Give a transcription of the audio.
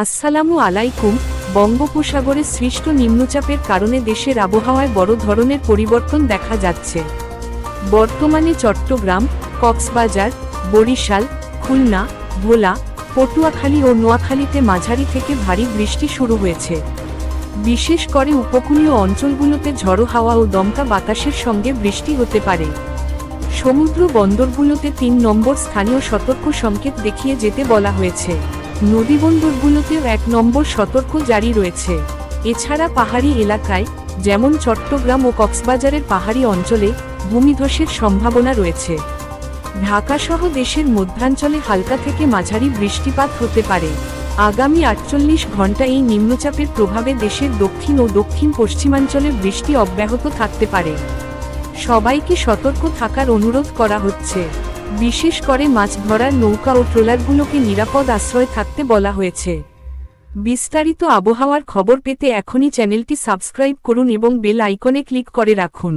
আসসালামু আলাইকুম। বঙ্গোপসাগরে সৃষ্ট নিম্নচাপের কারণে দেশের আবহাওয়ায় বড় ধরনের পরিবর্তন দেখা যাচ্ছে। বর্তমানে চট্টগ্রাম, কক্সবাজার, বরিশাল, খুলনা, ভোলা, পটুয়াখালী ও নোয়াখালীতে মাঝারি থেকে ভারী বৃষ্টি শুরু হয়েছে। বিশেষ করে উপকূলীয় অঞ্চলগুলোতে ঝড়ো হাওয়া ও দমকা বাতাসের সঙ্গে বৃষ্টি হতে পারে। সমুদ্র বন্দরগুলোতে ৩ নম্বর স্থানীয় সতর্ক সংকেত দেখিয়ে যেতে বলা হয়েছে। নদীবন্দরগুলোতেও ১ নম্বর সতর্ক জারি রয়েছে। এছাড়া পাহাড়ি এলাকায়, যেমন চট্টগ্রাম ও কক্সবাজারের পাহাড়ি অঞ্চলে, ভূমিধসের সম্ভাবনা রয়েছে। ঢাকাসহ দেশের মধ্যাঞ্চলে হালকা থেকে মাঝারি বৃষ্টিপাত হতে পারে। আগামী ৪৮ ঘণ্টা এই নিম্নচাপের প্রভাবে দেশের দক্ষিণ ও দক্ষিণ পশ্চিমাঞ্চলে বৃষ্টি অব্যাহত থাকতে পারে। সবাইকে সতর্ক থাকার অনুরোধ করা হচ্ছে। বিশেষ করে মাছ ধরার নৌকা ও ট্রলারগুলোকে নিরাপদ আশ্রয়ে থাকতে বলা হয়েছে। বিস্তারিত আবহাওয়ার খবর পেতে এখনই চ্যানেলটি সাবস্ক্রাইব করুন এবং বেল আইকনে ক্লিক করে রাখুন।